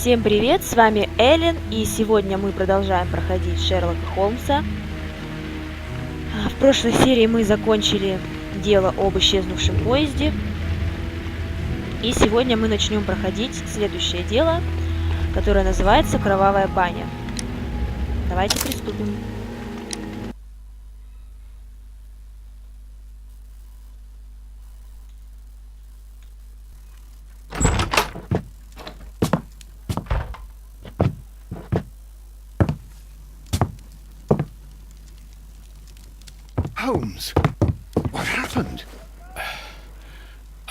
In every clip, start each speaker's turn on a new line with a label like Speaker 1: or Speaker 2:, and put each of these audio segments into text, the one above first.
Speaker 1: Всем привет, с вами Эллен, и сегодня мы продолжаем проходить Шерлока Холмса. В прошлой серии мы закончили дело об исчезнувшем поезде. И сегодня мы начнем проходить следующее дело, которое называется «Кровавая баня». Давайте приступим.
Speaker 2: Holmes, what happened?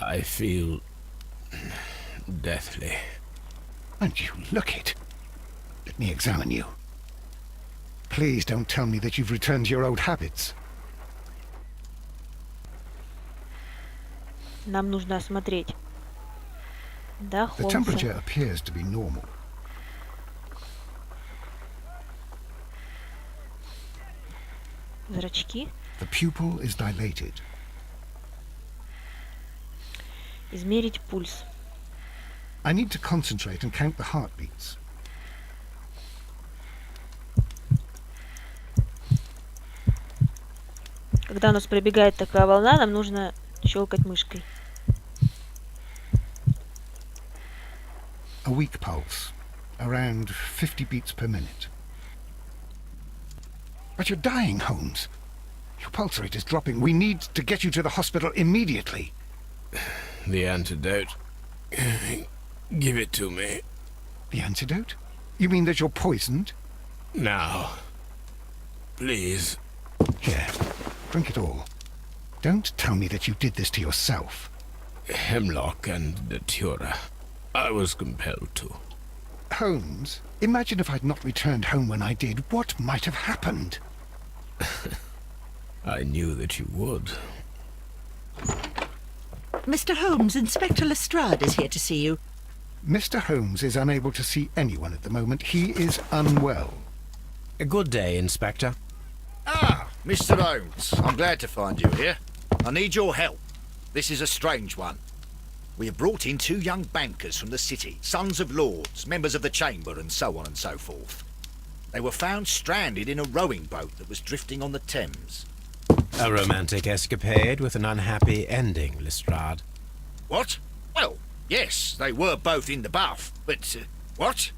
Speaker 3: I feel deathly.
Speaker 2: And you look it. Let me examine you. Please don't tell me that you've returned to your old habits.
Speaker 1: Нам нужно осмотреть. Да,
Speaker 2: The temperature
Speaker 1: Холмса.
Speaker 2: appears to be normal.
Speaker 1: Зрачки.
Speaker 2: The pupil is dilated.
Speaker 1: Измерить пульс.
Speaker 2: I need to concentrate and count the heartbeats.
Speaker 1: Когда у нас пробегает такая волна, нам нужно щелкать мышкой.
Speaker 2: A weak pulse, around 50 beats per minute. But you're dying, Holmes. Your pulse rate is dropping. We need to get you to the hospital immediately.
Speaker 3: The antidote. Give it to me.
Speaker 2: The antidote? You mean that you're poisoned?
Speaker 3: Now. Please.
Speaker 2: Here, drink it all. Don't tell me that you did this to yourself.
Speaker 3: Hemlock and datura. I was compelled to.
Speaker 2: Holmes, imagine if I'd not returned home when I did. What might have happened?
Speaker 3: I knew that you would.
Speaker 4: Mr. Holmes, Inspector Lestrade is here to see you.
Speaker 2: Mr. Holmes is unable to see anyone at the moment. He is unwell.
Speaker 5: A good day, Inspector.
Speaker 6: Ah, Mr. Holmes, I'm glad to find you here. I need your help. This is a strange one. We have brought in two young bankers from the city, sons of lords, members of the chamber, and so on and so forth. They were found stranded in a rowing boat that was drifting on the Thames.
Speaker 5: A romantic escapade with an unhappy ending, Lestrade.
Speaker 6: What? Well, yes, they were both in the buff, but... what?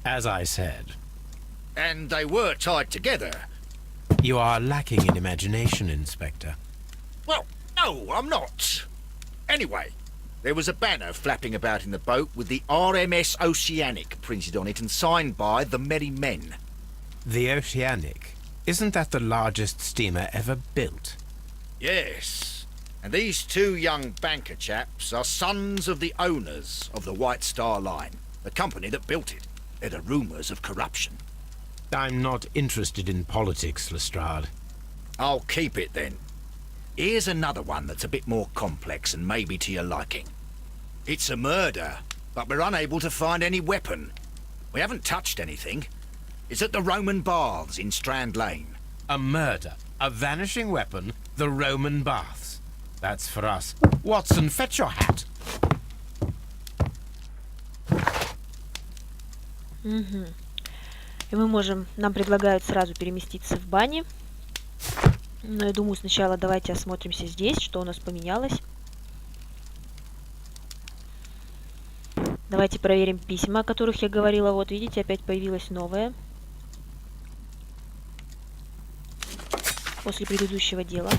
Speaker 5: As I said,
Speaker 6: And they were tied together.
Speaker 5: you are lacking in imagination, Inspector.
Speaker 6: Well, no, I'm not. Anyway, there was a banner flapping about in the boat with the RMS Oceanic printed on it and signed by the Merry Men.
Speaker 5: The Oceanic. Isn't that the largest steamer ever built?
Speaker 6: Yes, and these two young banker chaps are sons of the owners of the White Star Line, the company that built it. There are rumours of corruption.
Speaker 5: I'm not interested in politics, Lestrade.
Speaker 6: I'll keep it then. Here's another one that's a bit more complex and maybe to your liking. It's a murder, but we're unable to find any weapon. We haven't touched anything. It's at the Roman Baths in Strand Lane.
Speaker 5: A murder, a vanishing weapon, the Roman baths. That's for us. Watson, fetch your hat.
Speaker 1: И нам предлагают сразу переместиться в бане. Но я думаю, сначала давайте осмотримся здесь, что у нас поменялось. Давайте проверим письма, о которых я говорила. Вот, видите, опять появилось новое. После предыдущего дела.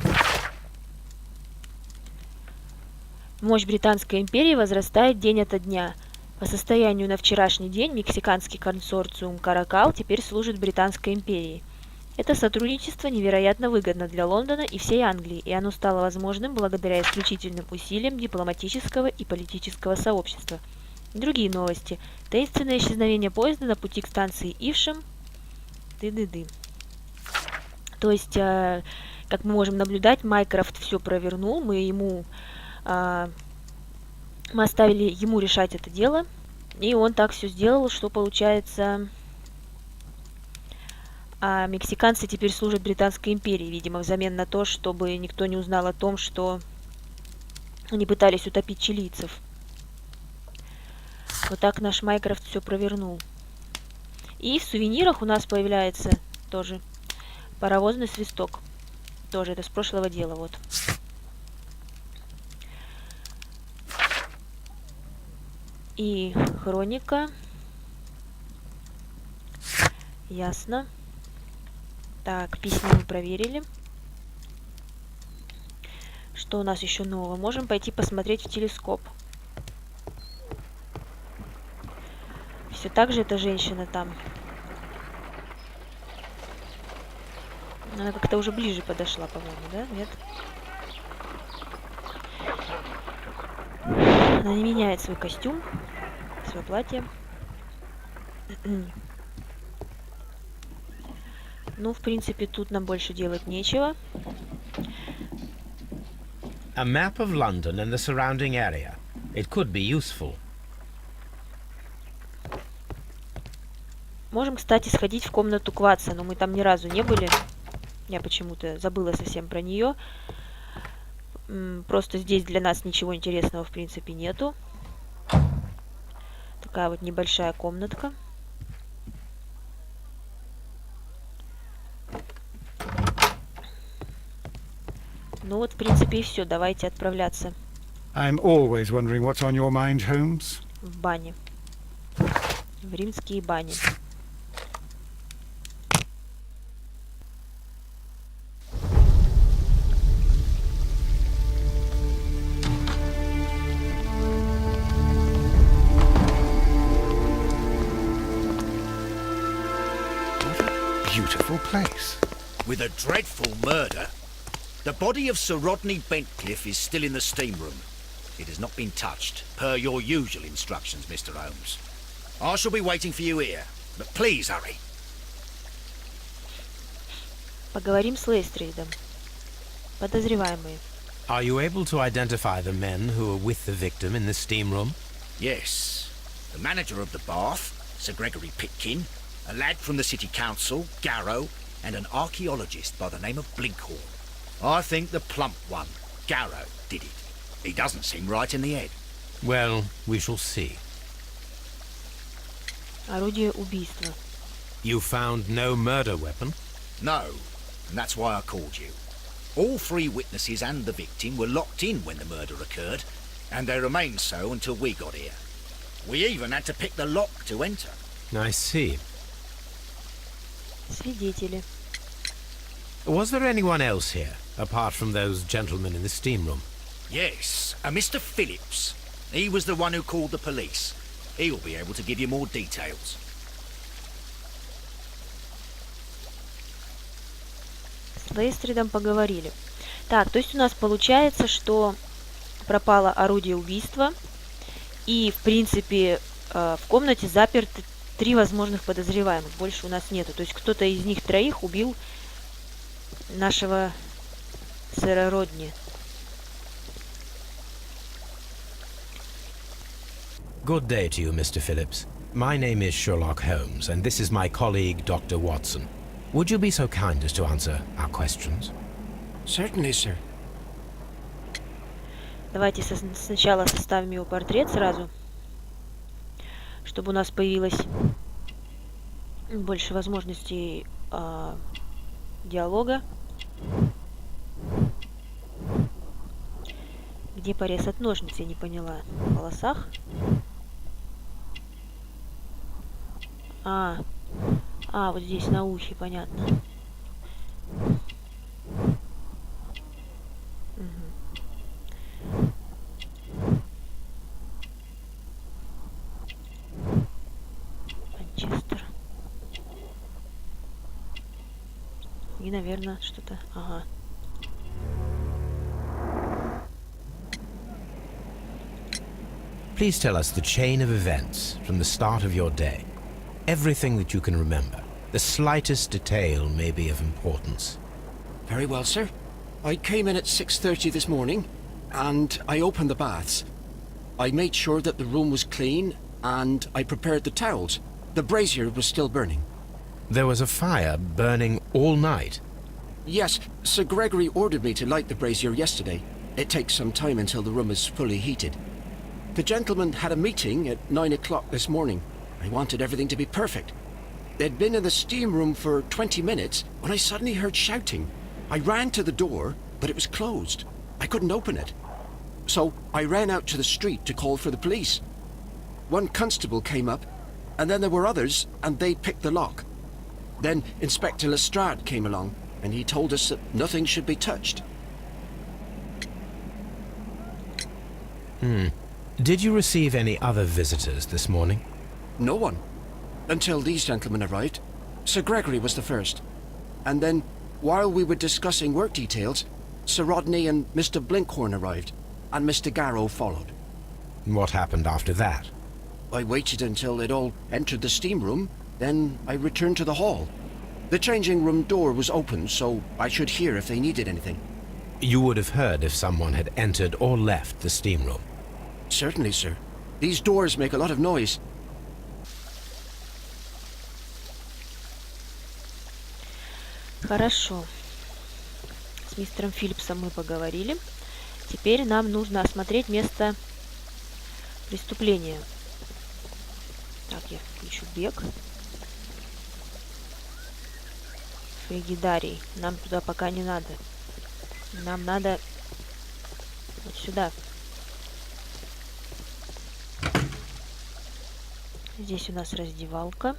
Speaker 1: Мощь Британской империи возрастает день ото дня. По состоянию на вчерашний день мексиканский консорциум «Каракал» теперь служит Британской империи. Это сотрудничество невероятно выгодно для Лондона и всей Англии, и оно стало возможным благодаря исключительным усилиям дипломатического и политического сообщества. Другие новости. Таинственное исчезновение поезда на пути к станции Ившем. Ты-ды-ды. То есть, как мы можем наблюдать, Майкрофт все провернул, мы оставили ему решать это дело, и он так все сделал, что получается, мексиканцы теперь служат Британской империи, видимо, взамен на то, чтобы никто не узнал о том, что они пытались утопить чилийцев. Вот так наш Майкрофт все провернул. И в сувенирах у нас появляется тоже паровозный свисток. Тоже это с прошлого дела, вот. И хроника. Ясно. Так, письма мы проверили. Что у нас еще нового? Можем пойти посмотреть в телескоп. Все так же эта женщина там. Она как-то уже ближе подошла, по-моему, да? Нет? Она не меняет свой костюм, свое платье. Ну, в принципе, тут нам больше делать нечего.
Speaker 5: A map of London and the surrounding area. It could be useful.
Speaker 1: Можем, кстати, сходить в комнату к Ватсону. Мы там ни разу не были. Я почему-то забыла совсем про нее. Просто здесь для нас ничего интересного, в принципе, нету. Такая вот небольшая комнатка. Ну вот, в принципе, и все. Давайте отправляться
Speaker 2: I'm always wondering what's on your mind, Holmes.
Speaker 1: в бане. В римские бани.
Speaker 2: Beautiful place.
Speaker 6: With a dreadful murder. The body of Sir Rodney Bentcliffe is still in the steam room. It has not been touched, per your usual instructions, Mr. Holmes. I shall be waiting for you here, but please hurry.
Speaker 1: Поговорим с Лейстридом. Подозреваемые.
Speaker 5: Are you able to identify the men who were with the victim in the steam room?
Speaker 6: Yes. The manager of the bath, Sir Gregory Pitkin, a lad from the City Council, Garrow, and an archaeologist by the name of Blinkhorn. I think the plump one, Garrow, did it. He doesn't seem right in the head.
Speaker 5: Well, we shall see.
Speaker 1: Орудие убийства.
Speaker 5: You found no murder weapon?
Speaker 6: No, and that's why I called you. All three witnesses and the victim were locked in when the murder occurred, and they remained so until we got here. We even had to pick the lock to enter.
Speaker 5: I see.
Speaker 1: Свидетели.
Speaker 5: Was there anyone else here, apart from those gentlemen in the steam room?
Speaker 6: Yes, a Mr. Phillips. He was the one who called the police. He'll be able to give you more details.
Speaker 1: С Лейстридом поговорили. Так, то есть у нас получается, что пропало орудие убийства. И, в принципе, в комнате заперты 3 возможных подозреваемых. Больше у нас нету. То есть кто-то из них 3 убил нашего сэра Родни.
Speaker 5: Good day to you, Mr. Phillips. My name is Sherlock Holmes, and this is my colleague, Dr. Watson. Would you be so kind as to answer our questions?
Speaker 7: Certainly, sir.
Speaker 1: Давайте сначала составим его портрет сразу, чтобы у нас появилось больше возможностей диалога. Где порез от ножниц, я не поняла. В волосах? Вот здесь на ухе, понятно. Манчестер. И, наверное, что-то... Ага.
Speaker 5: Please tell us the chain of events from the start of your day. Everything that you can remember. The slightest detail may be of importance.
Speaker 7: Very well, sir. I came in at 6:30 this morning, and I opened the baths. I made sure that the room was clean, and I prepared the towels. The brazier was still burning.
Speaker 5: There was a fire burning all night.
Speaker 7: Yes, Sir Gregory ordered me to light the brazier yesterday. It takes some time until the room is fully heated. The gentleman had a meeting at 9 o'clock this morning. I wanted everything to be perfect. They'd been in the steam room for 20 minutes when I suddenly heard shouting. I ran to the door, but it was closed. I couldn't open it. So I ran out to the street to call for the police. One constable came up, and then there were others, and they picked the lock. Then Inspector Lestrade came along, and he told us that nothing should be touched.
Speaker 5: Did you receive any other visitors this morning?
Speaker 7: No one. Until these gentlemen arrived. Sir Gregory was the first. And then, while we were discussing work details, Sir Rodney and Mr. Blinkhorn arrived, and Mr. Garrow followed.
Speaker 5: What happened after that?
Speaker 7: I waited until they'd all entered the steam room, then I returned to the hall. The changing room door was open, so I should hear if they needed anything.
Speaker 5: You would have heard if someone had entered or left the steam room.
Speaker 7: Certainly, sir. These doors make a lot of noise.
Speaker 1: Хорошо. С мистером Филлипсом мы поговорили. Теперь нам нужно осмотреть место преступления. Так, я включу бег. Фригидарий. Нам туда пока не надо. Нам надо вот сюда. Здесь у нас раздевалка.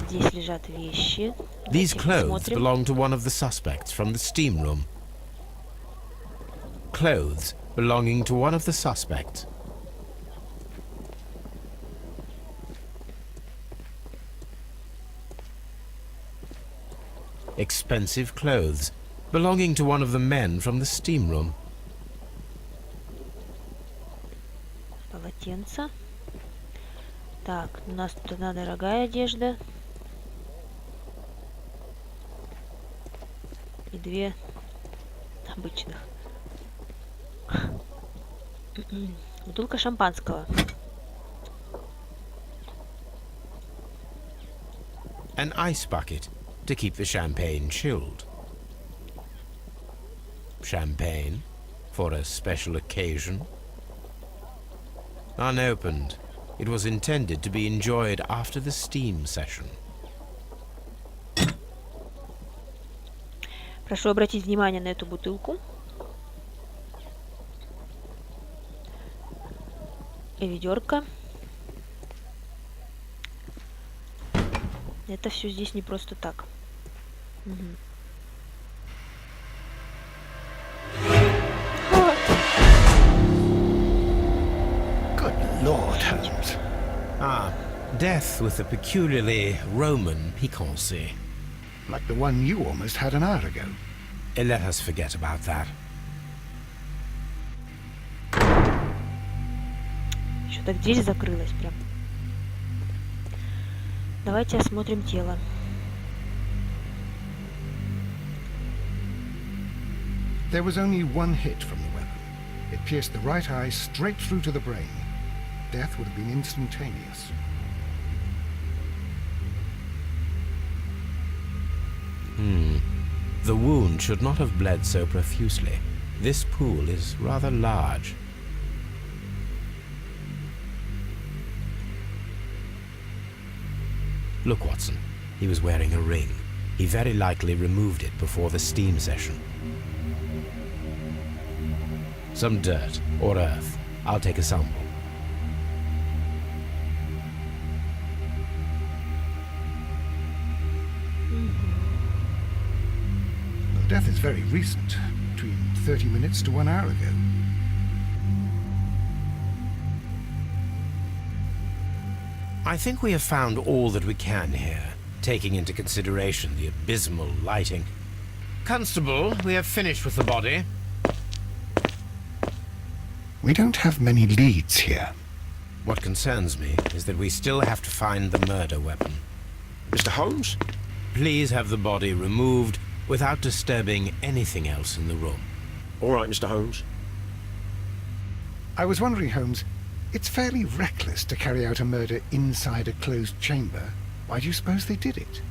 Speaker 1: Здесь лежат вещи.
Speaker 5: These
Speaker 1: Давайте
Speaker 5: clothes
Speaker 1: посмотрим.
Speaker 5: belong to one of the suspects from the steam room. Clothes belonging to one of the suspects. Expensive clothes belonging to one of the men from the steam room.
Speaker 1: Полотенце. Так, у нас тут одна дорогая одежда. И две обычных. Бутылка шампанского.
Speaker 5: An ice bucket to keep the champagne chilled. Champagne for a special occasion. Unopened, it was intended to be enjoyed after the steam session.
Speaker 1: Прошу обратить внимание на эту бутылку. И ведерко. Это все здесь не просто так. Мгм.
Speaker 2: Good Lord, Holmes.
Speaker 5: Ah, death with a peculiarly Roman piquancy.
Speaker 2: Like the one you almost had an hour ago.
Speaker 5: Let us forget about that.
Speaker 1: Еще так дверь закрылась прям. Давайте осмотрим тело.
Speaker 2: There was only one hit from the weapon. It pierced the right eye straight through to the brain. Death would have been instantaneous.
Speaker 5: The wound should not have bled so profusely. This pool is rather large. Look, Watson. He was wearing a ring. He very likely removed it before the steam session. Some dirt or earth. I'll take a sample.
Speaker 2: The death is very recent, between 30 minutes to 1 hour ago.
Speaker 5: I think we have found all that we can here, taking into consideration the abysmal lighting. Constable, we have finished with the body.
Speaker 2: We don't have many leads here.
Speaker 5: What concerns me is that we still have to find the murder weapon.
Speaker 8: Mr. Holmes?
Speaker 5: Please have the body removed without disturbing anything else in the room.
Speaker 8: All right, Mr. Holmes.
Speaker 2: I was wondering, Holmes, it's fairly reckless to carry out a murder inside a closed chamber. Why do you suppose they did it?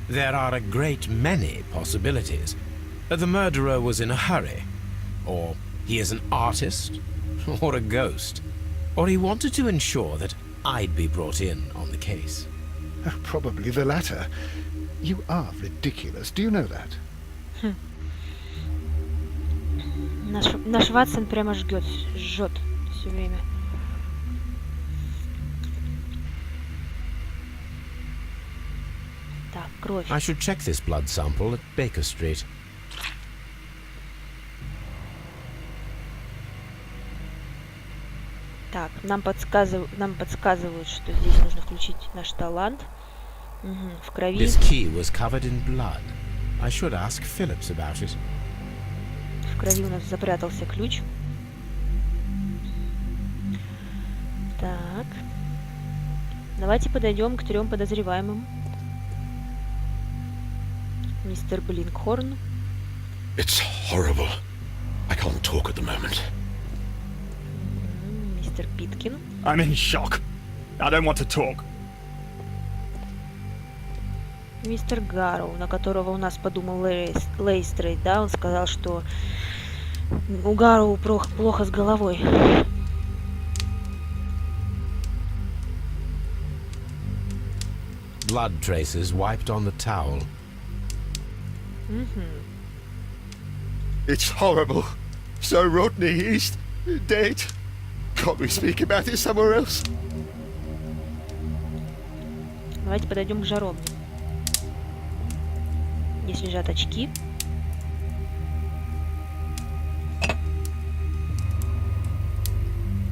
Speaker 5: There are a great many possibilities. The murderer was in a hurry, or He is an artist? Or a ghost? Or he wanted to ensure that I'd be brought in on the case?
Speaker 2: Probably the latter. You are ridiculous. Do you know that?
Speaker 1: Наш Ватсон прямо жжет все время. Так, кровь.
Speaker 5: I should check this blood sample at Baker Street.
Speaker 1: Так, нам подсказывают, что здесь нужно включить наш талант. Угу, в крови.
Speaker 5: This key was covered in blood. I should ask Phillips about it.
Speaker 1: В крови у нас запрятался ключ. Так. Давайте подойдем к 3 подозреваемым. Мистер Блинкхорн.
Speaker 8: It's horrible. I can't talk at the moment.
Speaker 1: Мистер Питкин.
Speaker 9: I'm in shock. I don't want to talk.
Speaker 1: Мистер Гарроу, на которого у нас подумал Лейстрейд, да, он сказал, что у Гарроу плохо с головой.
Speaker 5: Blood traces wiped on the towel.
Speaker 8: It's horrible. So Rodney, he's dead. Can't we speak about it somewhere else?
Speaker 1: Давайте подойдем к жаровне. Здесь лежат очки.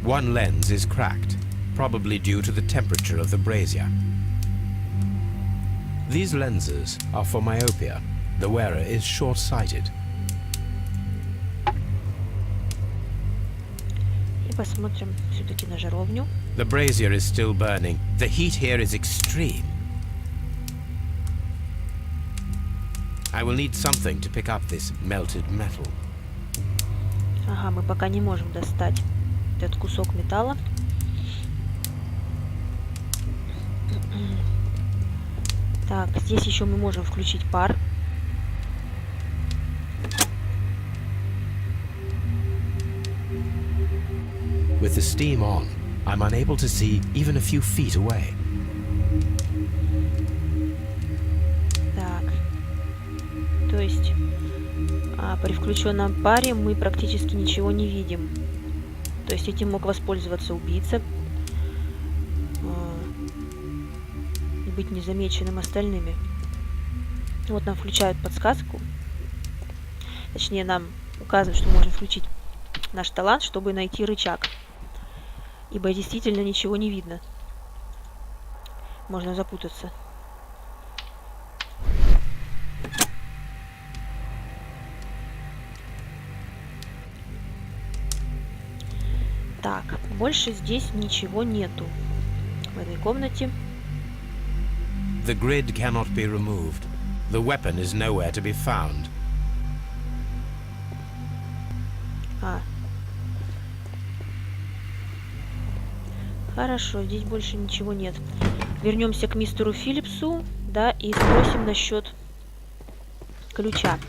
Speaker 5: One lens is cracked, probably due to the temperature of the brazier. These lenses are for myopia. The wearer is short-sighted.
Speaker 1: И посмотрим все-таки на жаровню.
Speaker 5: The brazier is still burning. The heat here is extreme. I will need something to pick up this melted metal.
Speaker 1: Ага, мы пока не можем достать этот кусок металла. Так, здесь еще мы можем включить пар.
Speaker 5: With the steam on, I'm unable to see even a few feet away.
Speaker 1: Так. То есть при включенном паре мы практически ничего не видим. То есть этим мог воспользоваться убийца и быть незамеченным остальными. Вот нам включают подсказку. Точнее, нам указывают, что можно включить наш талант, чтобы найти рычаг. Ибо действительно ничего не видно. Можно запутаться. Так, больше здесь ничего нету в этой комнате.
Speaker 5: The grid cannot be removed. The weapon is nowhere to be found.
Speaker 1: Хорошо, здесь больше ничего нет. Вернемся к мистеру Филлипсу, да, и спросим насчет ключа.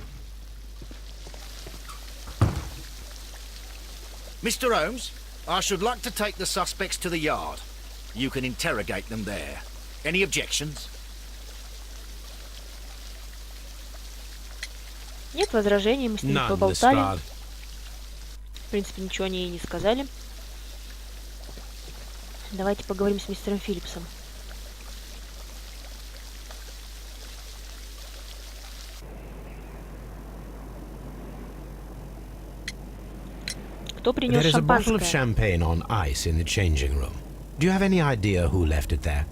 Speaker 6: Mr. Holmes, I should like to take the suspects to the yard. You can interrogate them there. Any objections?
Speaker 1: Нет возражений, мы с ними
Speaker 5: None,
Speaker 1: поболтали.
Speaker 5: Lestrade.
Speaker 1: В принципе, ничего они и не сказали. Давайте поговорим с мистером Филлипсом. Кто принес
Speaker 5: There is a bottle of
Speaker 1: шампанское?
Speaker 5: champagne on ice in the changing room. Do you have any idea who left it there?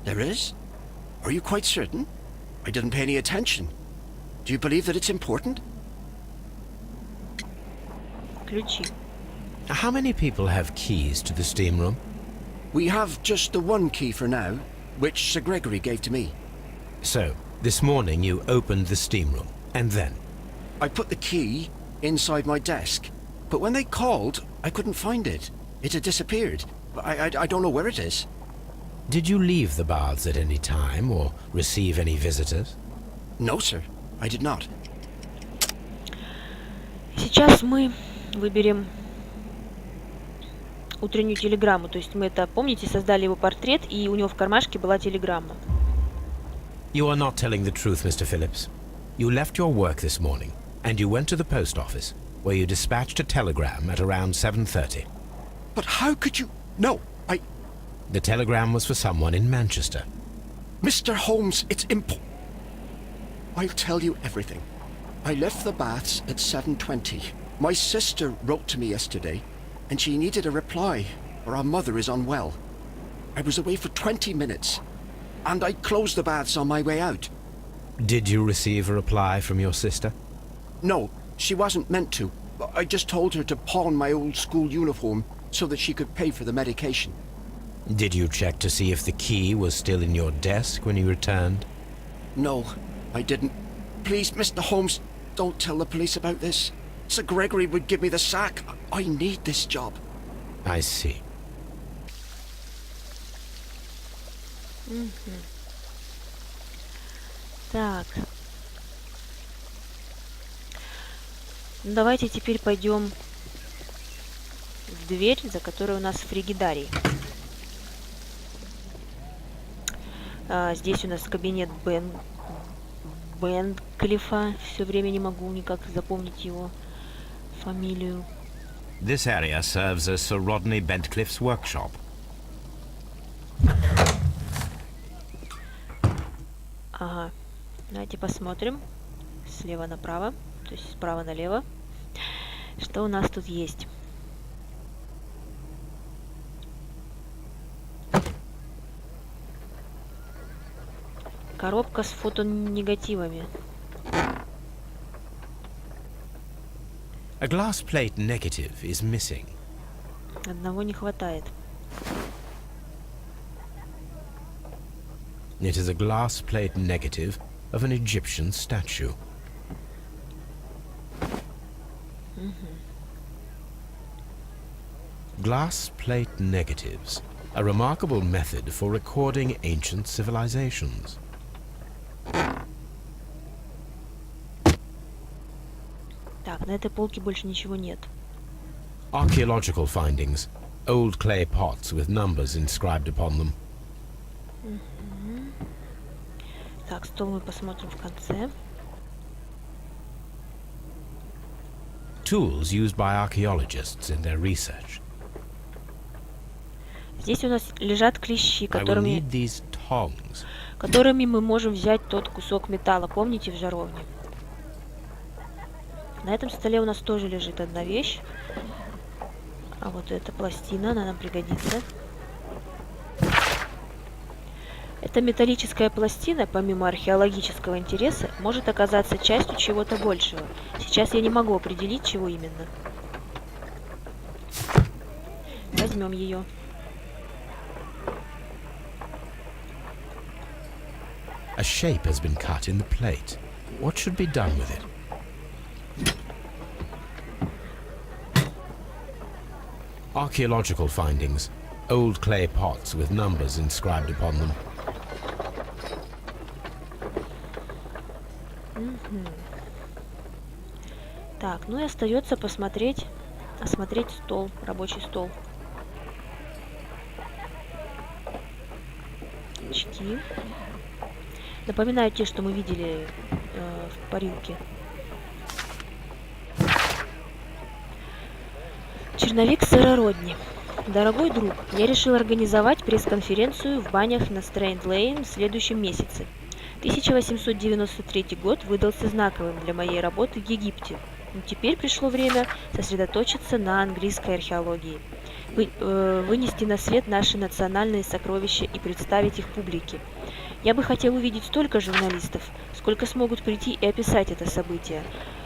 Speaker 7: There is? Are you quite certain? I didn't pay any attention. Do you believe that it's important?
Speaker 1: Ключи.
Speaker 5: How many people have keys to the steam room?
Speaker 7: We have just the one key for now, which Sir Gregory gave to me.
Speaker 5: So, this morning you opened the steam room, and then?
Speaker 7: I put the key inside my desk, but when they called, I couldn't find it. It had disappeared. I don't know where it is.
Speaker 5: Did you leave the baths at any time, or receive any visitors?
Speaker 7: No, sir. I did not.
Speaker 1: Сейчас мы выберем утреннюю телеграмму. То есть мы это, помните, создали его портрет, и у него в кармашке была телеграмма.
Speaker 5: You are not telling the truth, Mr. Phillips. You left your work this morning, and you went to the post office, where you dispatched a telegram at around 7:30.
Speaker 7: But how could you... No,
Speaker 5: The telegram was for someone in Manchester.
Speaker 7: Mr. Holmes, it's I'll tell you everything. I left the baths at 7:20. My sister wrote to me yesterday, and she needed a reply, or our mother is unwell. I was away for 20 minutes, and I closed the baths on my way out.
Speaker 5: Did you receive a reply from your sister?
Speaker 7: No, she wasn't meant to. I just told her to pawn my old school uniform so that she could pay for the medication.
Speaker 5: Did you check to see if the key was still in your desk when you returned?
Speaker 7: No, I didn't. Please, Mr. Holmes, don't tell the police about this. Sir Gregory would give me the sack. I need this job.
Speaker 5: I see.
Speaker 1: Так. Давайте теперь пойдем в дверь, за которой у нас фригидарий. Здесь у нас кабинет Бенклифа. Все время не могу никак запомнить его фамилию.
Speaker 10: This area serves as Sir Rodney Bentcliffe's workshop.
Speaker 1: Ага. Давайте посмотрим слева направо, то есть справа налево, что у нас тут есть. Коробка с фотонегативами.
Speaker 5: A glass plate negative is missing.
Speaker 1: Одного не хватает.
Speaker 5: It is a glass plate negative of an Egyptian statue. Glass plate negatives, a remarkable method for recording ancient civilizations.
Speaker 1: Так, на этой полке больше ничего нет.
Speaker 5: Archaeological findings, old clay pots with numbers inscribed upon them.
Speaker 1: Так, стол мы посмотрим в конце.
Speaker 5: Tools used by archaeologists in their research.
Speaker 1: Здесь у нас лежат клещи,
Speaker 5: I will
Speaker 1: которыми
Speaker 5: need these tongs.
Speaker 1: мы можем взять тот кусок металла, помните, в жаровне? На этом столе у нас тоже лежит одна вещь. А вот эта пластина, она нам пригодится. Эта металлическая пластина, помимо археологического интереса, может оказаться частью чего-то большего. Сейчас я не могу определить, чего именно. Возьмем ее.
Speaker 5: A shape has been cut in the plate. What should be done with it? Archaeological findings, old clay pots with numbers inscribed upon them.
Speaker 1: Так, ну и остается осмотреть стол, рабочий стол. Очки. Напоминаю те, что мы видели в парилке. Черновик сэра Родни. Дорогой друг, я решил организовать пресс-конференцию в банях на Стрейнд-Лейн в следующем месяце. 1893 год выдался знаковым для моей работы в Египте. Но теперь пришло время сосредоточиться на английской археологии, вынести на свет наши национальные сокровища и представить их публике. Я бы хотел увидеть столько журналистов, сколько смогут прийти и описать это событие,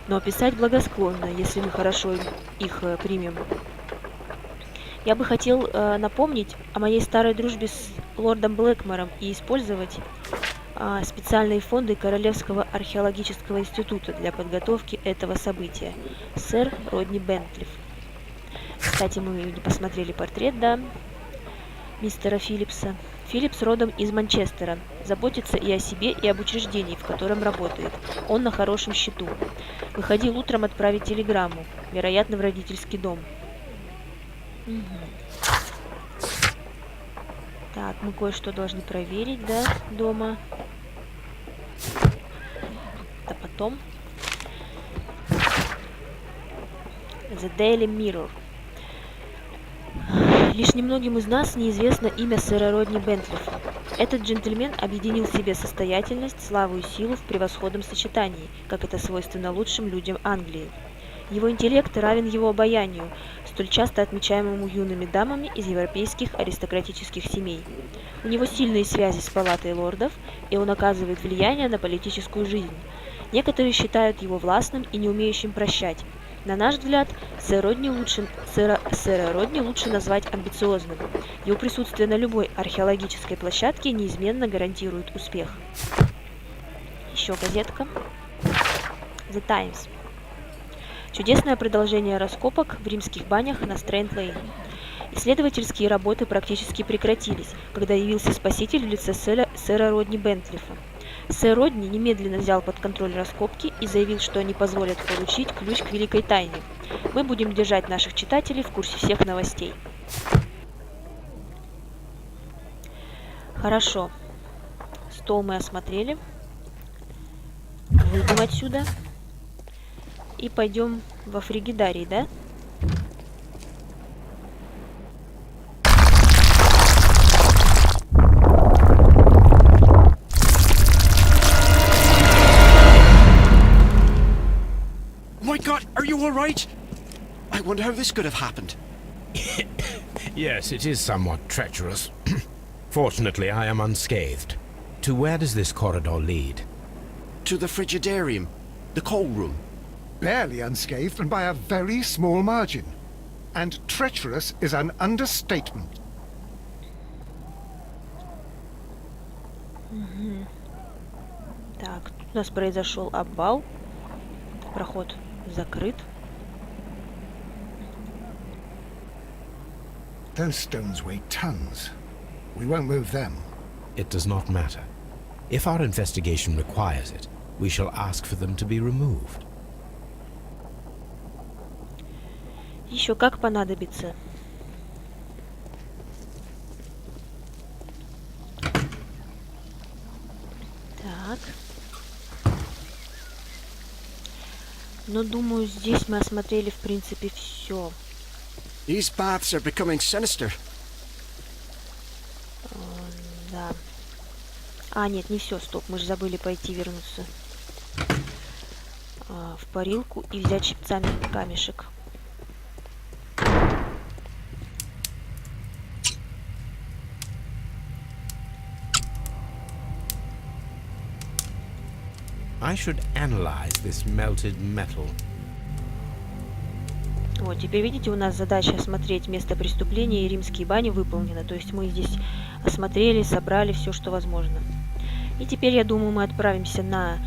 Speaker 1: но описать благосклонно, если мы хорошо их примем. Я бы хотел напомнить о моей старой дружбе с лордом Блэкмором и использовать специальные фонды Королевского археологического института для подготовки этого события. Сэр Родни Бентлиф. Кстати, мы не посмотрели портрет, да, мистера Филлипса. Филлипс родом из Манчестера. Заботится и о себе, и об учреждении, в котором работает. Он на хорошем счету. Выходил утром отправить телеграмму. Вероятно, в родительский дом. Так, мы кое-что должны проверить, да, дома. Это потом. The Daily Mirror. Лишь немногим из нас неизвестно имя сэра Родни Бентлифа. Этот джентльмен объединил в себе состоятельность, славу и силу в превосходном сочетании, как это свойственно лучшим людям Англии. Его интеллект равен его обаянию, столь часто отмечаемому юными дамами из европейских аристократических семей. У него сильные связи с палатой лордов, и он оказывает влияние на политическую жизнь. Некоторые считают его властным и не умеющим прощать. На наш взгляд, сэра Родни лучше назвать амбициозным. Его присутствие на любой археологической площадке неизменно гарантирует успех. Еще газетка. The Times. Чудесное продолжение раскопок в римских банях на Стрейнд-Лейн. Исследовательские работы практически прекратились, когда явился спаситель в лице сэра Родни Бентлифа. Сэр Родни немедленно взял под контроль раскопки и заявил, что они позволят получить ключ к великой тайне. Мы будем держать наших читателей в курсе всех новостей. Хорошо. Стол мы осмотрели. Выйдем отсюда. И пойдем во фригидарий, да?
Speaker 7: My God, are you all right? I wonder how this could have happened.
Speaker 5: Yes, it is somewhat treacherous. Fortunately, I am unscathed. To where does this corridor lead?
Speaker 7: To the frigidarium, the coal room.
Speaker 2: Barely unscathed and by a very small margin. And treacherous is an understatement.
Speaker 1: Так, тут у нас произошел обвал. Проход закрыт.
Speaker 2: Those stones weigh tons. We won't move them.
Speaker 5: It does not matter. If our investigation requires it, we shall ask for them to be removed.
Speaker 1: Еще как понадобится. Так. Но думаю, здесь мы осмотрели, в принципе, все.
Speaker 7: These baths are becoming sinister.
Speaker 1: Да. А, нет, не все, стоп. Мы же забыли пойти вернуться в парилку и взять щипцами камешек.
Speaker 5: I should analyze this melted metal.
Speaker 1: Вот, теперь видите, у нас задача осмотреть место преступления и римские бани выполнена. То есть мы здесь осмотрели, собрали все, что возможно. И теперь, я думаю, мы отправимся на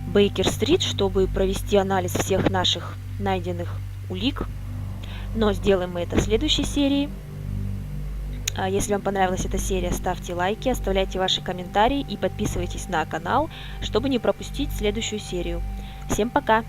Speaker 1: Бейкер-стрит, чтобы провести анализ всех наших найденных улик. Но сделаем мы это в следующей серии. Если вам понравилась эта серия, ставьте лайки, оставляйте ваши комментарии и подписывайтесь на канал, чтобы не пропустить следующую серию. Всем пока!